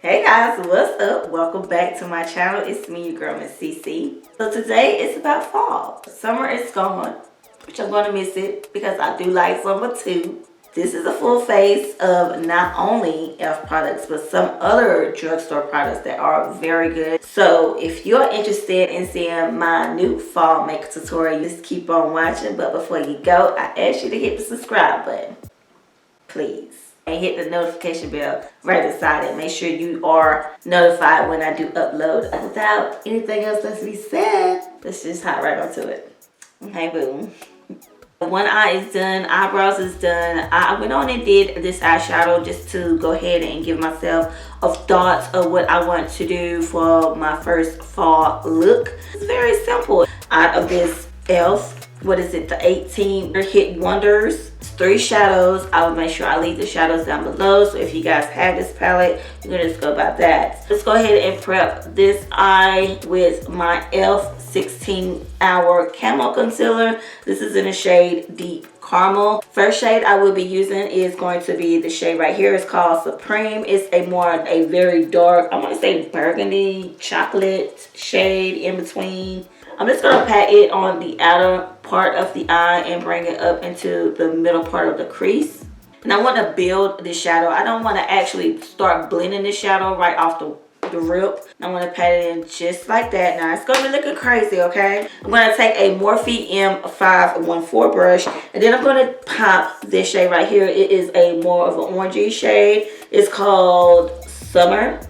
Hey guys, what's up? Welcome back to my channel. It's me, your girl, Miss Cecee. So today it's about fall. Summer is gone, which I'm going to miss it because I do like summer too. This is a full face of not only e.l.f. products, but some other drugstore products that are very good. So if you're interested in seeing my new fall makeup tutorial, just keep on watching. But before you go, I ask you to hit the subscribe button, please. And hit the notification bell right beside it. Make sure you are notified when I do upload. Without anything else to be said, let's just hop right onto it. Okay, boom. One eye is done, eyebrows is done. I went on and did this eyeshadow just to go ahead and give myself a thoughts of what I want to do for my first fall look. It's very simple. Out of this e.l.f., what is it, the 18 Hit Wonders, 3 shadows. I will make sure I leave the shadows down below, so if you guys have this palette, you can just go by that. Let's go ahead and prep this eye with my e.l.f. 16-hour camo concealer. This is in the shade Deep Caramel. First shade I will be using is going to be the shade right here. It's called Supreme. It's a very dark, I want to say burgundy chocolate shade in between. I'm just going to pat it on the outer part of the eye and bring it up into the middle part of the crease. And I want to build the shadow. I don't want to actually start blending the shadow right off the rip. I want to pat it in just like that. Now it's going to be looking crazy, okay? I'm going to take a Morphe M514 brush, and then I'm going to pop this shade right here. It is a more of an orangey shade. It's called Summer.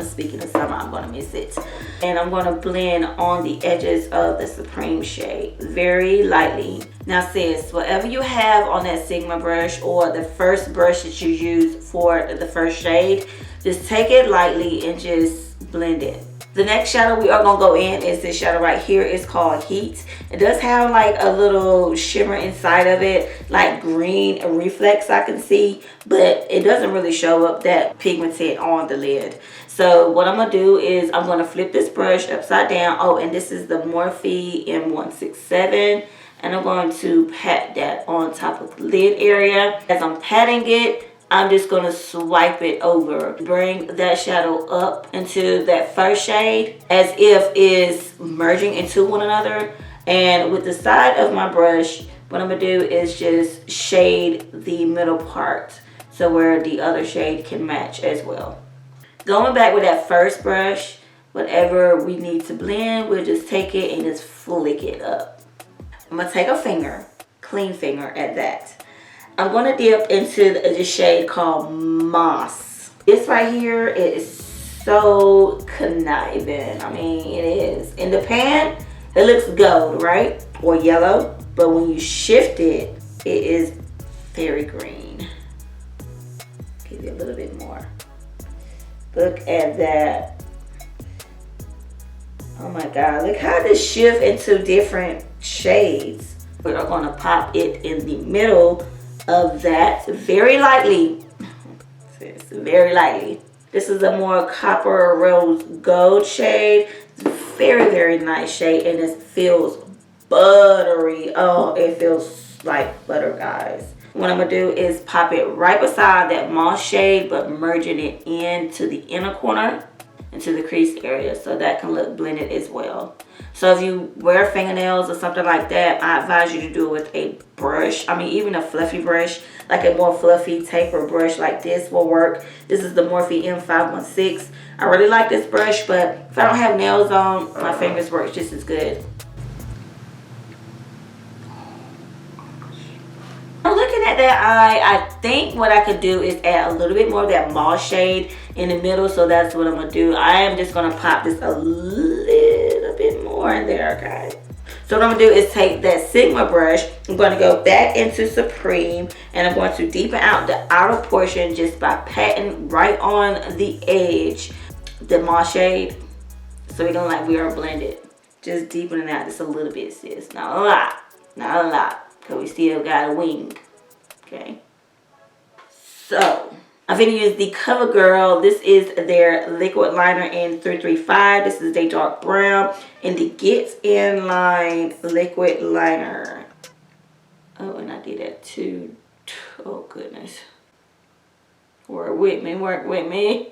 Speaking of summer, I'm going to miss it. And I'm going to blend on the edges of the Supreme shade very lightly. Now sis, whatever you have on that Sigma brush or the first brush that you use for the first shade, just take it lightly and just blend it. The next shadow we are going to go in is this shadow right here. It's called Heat. It does have like a little shimmer inside of it, like green reflex I can see, but it doesn't really show up that pigmented on the lid. So what I'm going to do is I'm going to flip this brush upside down. Oh, and this is the Morphe M167. And I'm going to pat that on top of the lid area. As I'm patting it, I'm just going to swipe it over. Bring that shadow up into that first shade as if it's merging into one another. And with the side of my brush, what I'm going to do is just shade the middle part so where the other shade can match as well. Going back with that first brush, whatever we need to blend, we'll just take it and just flick it up. I'm going to take a finger, clean finger at that. I'm going to dip into the shade called Moss. This right here is so conniving. I mean, it is. In the pan, it looks gold, right? Or yellow. But when you shift it, it is very green. Give you a little bit more. Look at that. Oh my God, look how this shift into different shades. We are going to pop it in the middle of that very lightly. Very lightly. This is a more copper rose gold shade. It's a very, very nice shade, and it feels buttery. Oh, it feels like butter, guys. What I'm going to do is pop it right beside that moss shade, but merging it into the inner corner, into the crease area, so that can look blended as well. So if you wear fingernails or something like that, I advise you to do it with a brush. I mean, even a fluffy brush, like a more fluffy taper brush like this will work. This is the Morphe M516. I really like this brush, but if I don't have nails on, my fingers work just as good. Looking at that eye, I think what I could do is add a little bit more of that moss shade in the middle. So that's what I'm going to do. I am just going to pop this a little bit more in there, guys. So what I'm going to do is take that Sigma brush. I'm going to go back into Supreme. And I'm going to deepen out the outer portion just by patting right on the edge the moss shade. So we don't like we are blended. Just deepening out just a little bit, sis. Not a lot. Not a lot. Because we still got a wing. Okay. So, I'm going to use the Covergirl. This is their liquid liner in 335. This is their dark brown. And the Get In Line liquid liner. Oh, and I did that too. Oh, goodness. Work with me. Work with me.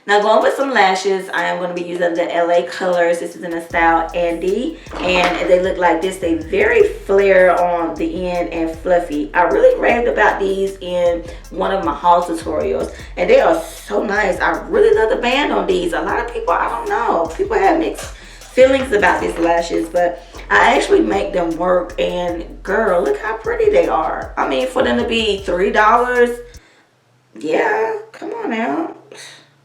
Now going with some lashes, I am going to be using the LA Colors. This is in the style Andy, and they look like this. They very flare on the end and fluffy. I really raved about these in one of my haul tutorials, and they are so nice. I really love the band on these. A lot of people, I don't know, people have mixed feelings about these lashes, but I actually make them work, and girl, look how pretty they are. I mean, for them to be $3, yeah, come on now.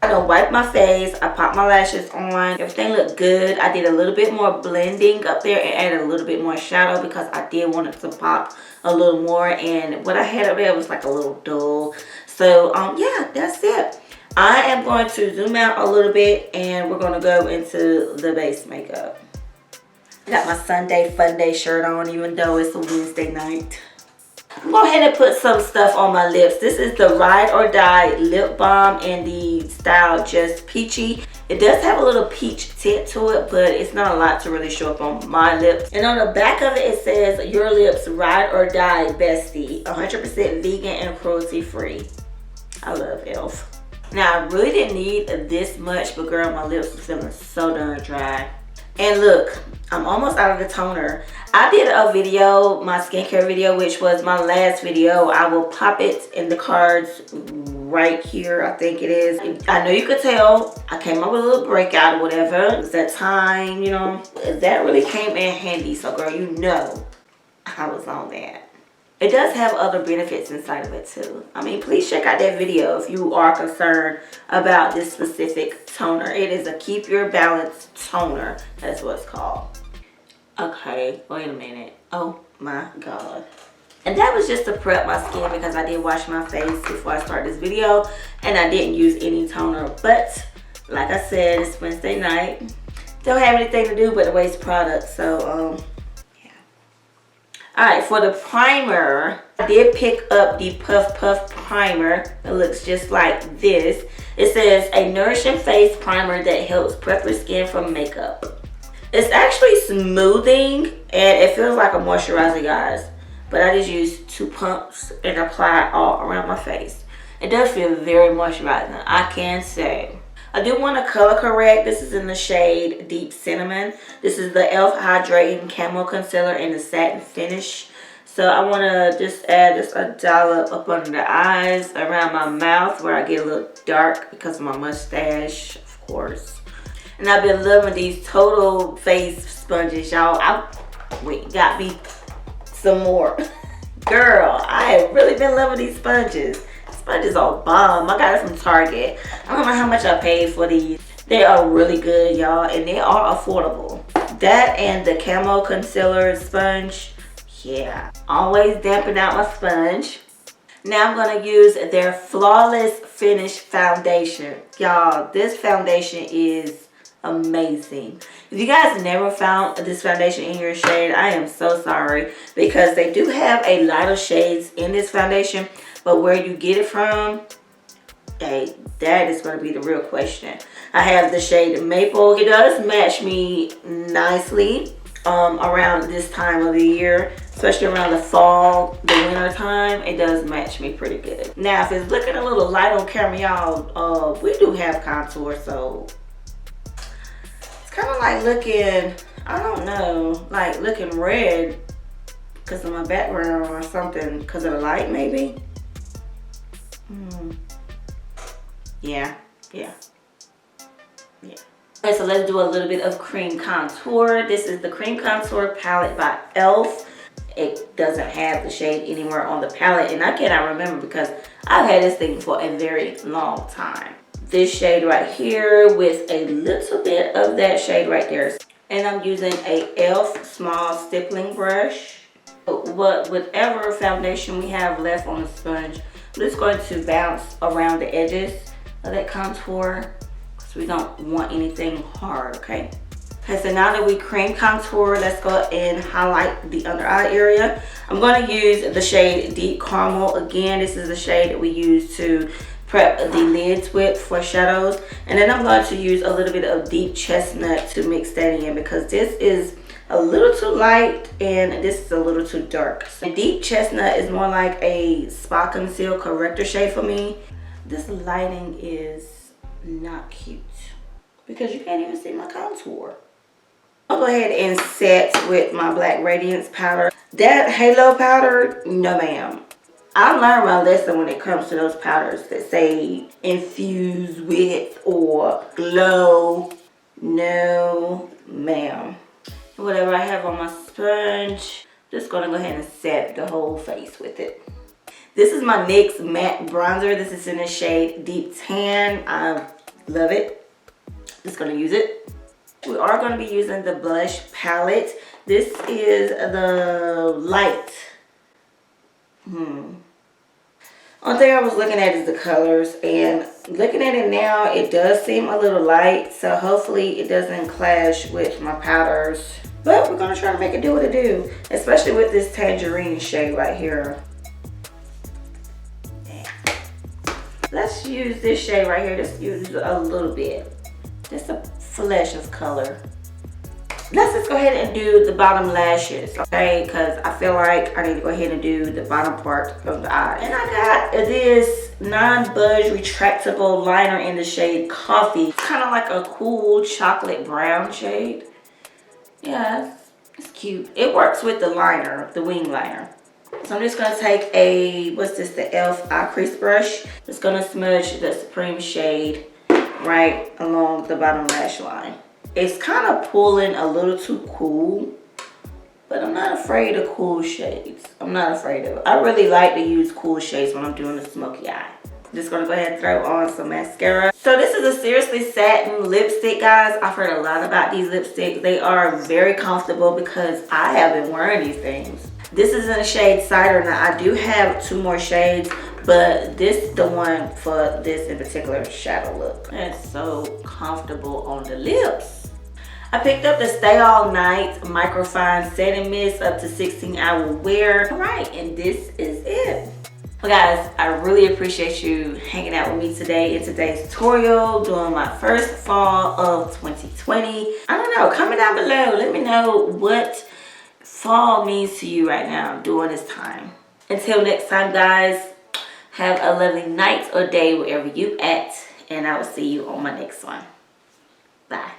I don't wipe my face. I pop my lashes on. Everything looked good. I did a little bit more blending up there and added a little bit more shadow because I did want it to pop a little more, and what I had up there was like a little dull. So yeah, that's it. I am going to zoom out a little bit, and we're going to go into the base makeup. I got my Sunday Fun Day shirt on, even though it's a Wednesday night. I'm going to go ahead and put some stuff on my lips. This is the Ride or Die Lip Balm in the style Just Peachy. It does have a little peach tint to it, but it's not a lot to really show up on my lips. And on the back of it, it says, "Your lips, ride or die, bestie. 100% vegan and cruelty free." I love e.l.f. Now, I really didn't need this much, but girl, my lips are feeling so darn dry. And look, I'm almost out of the toner. I did a video, my skincare video, which was my last video. I will pop it in the cards right here, I think it is. I know you could tell I came up with a little breakout or whatever. It's that time, you know. That really came in handy. So girl, you know I was on that. It does have other benefits inside of it too. I mean, please check out that video if you are concerned about this specific toner. It is a Keep Your Balance toner. That's what it's called. Okay, wait a minute. Oh my God. And that was just to prep my skin because I did wash my face before I started this video. And I didn't use any toner. But like I said, it's Wednesday night. Don't have anything to do but to waste products. So, alright, for the primer, I did pick up the Puff Puff primer. It looks just like this. It says, a nourishing face primer that helps prep your skin for makeup. It's actually smoothing and it feels like a moisturizer, guys. But I just used 2 pumps and apply it all around my face. It does feel very moisturizing, I can say. I do want to color correct. This is in the shade Deep Cinnamon. This is the e.l.f. Hydrating Camo Concealer in the satin finish. So I want to just add just a dollop up under the eyes, around my mouth where I get a little dark because of my mustache, of course. And I've been loving these Total Face sponges, y'all. Got me some more. Girl, I have really been loving these sponges. Sponges are bomb. I got it from Target. I don't know how much I paid for these. They are really good, y'all, and they are affordable. That and the Camo Concealer sponge, yeah. Always dampen out my sponge. Now I'm going to use their Flawless Finish Foundation. Y'all, this foundation is amazing. If you guys never found this foundation in your shade, I am so sorry, because they do have a lot of shades in this foundation. But where you get it from, hey, that is going to be the real question. I have the shade Maple. It does match me nicely around this time of the year, especially around the fall, the winter time. It does match me pretty good. Now, if it's looking a little light on camera, y'all, we do have contour, so it's kind of like looking, I don't know, like looking red because of my background or something, because of the light maybe. Yeah. Okay, so let's do a little bit of cream contour. This is the cream contour palette by e.l.f. It doesn't have the shade anywhere on the palette, and I cannot remember because I've had this thing for a very long time. This shade right here with a little bit of that shade right there. And I'm using a e.l.f. small stippling brush. Whatever foundation we have left on the sponge, I'm just going to bounce around the edges of that contour because we don't want anything hard, okay? Okay, so now that we cream contour, let's go and highlight the under eye area. I'm going to use the shade Deep Caramel. Again, this is the shade that we use to prep the lids with for shadows. And then I'm going to use a little bit of Deep Chestnut to mix that in because this is a little too light and this is a little too dark. So Deep Chestnut is more like a spot conceal corrector shade for me. This lighting is not cute because you can't even see my contour. I'll go ahead and set with my black Radiance powder. That halo powder, no ma'am. I learned my lesson when it comes to those powders that say infuse with or glow. No ma'am. Whatever I have on my sponge, just gonna go ahead and set the whole face with it. This is my NYX Matte Bronzer. This is in the shade Deep Tan. I love it. Just gonna use it. We are gonna be using the blush palette. This is the light. One thing I was looking at is the colors, and looking at it now, it does seem a little light, so hopefully it doesn't clash with my powders. But we're gonna try to make it do what it do, especially with this tangerine shade right here. Let's use this shade right here. Just use a little bit, just a flash of color. Let's just go ahead and do the bottom lashes, okay? Because I feel like I need to go ahead and do the bottom part of the eye. And I got this non-budge retractable liner in the shade Coffee. It's kind of like a cool chocolate brown shade. Yeah, it's cute. It works with the liner, the wing liner. So I'm just going to take a, what's this, the e.l.f. eye crease brush. Just going to smudge the Supreme shade right along the bottom lash line. It's kind of pulling a little too cool, but I'm not afraid of cool shades. I'm not afraid of it. I really like to use cool shades when I'm doing a smoky eye. I'm just gonna go ahead and throw on some mascara. So this is a Seriously Satin lipstick, guys. I've heard a lot about these lipsticks. They are very comfortable because I have been wearing these things. This is in the shade Cider. Now I do have 2 more shades, but this is the one for this in particular shadow look. It's so comfortable on the lips. I picked up the Stay All Night Microfine Setting Mist up to 16-hour wear. All right, and this is it. Well guys, I really appreciate you hanging out with me today in today's tutorial, doing my first fall of 2020. I don't know, comment down below. Let me know what fall means to you right now during this time. Until next time, guys, have a lovely night or day wherever you at, and I will see you on my next one. Bye.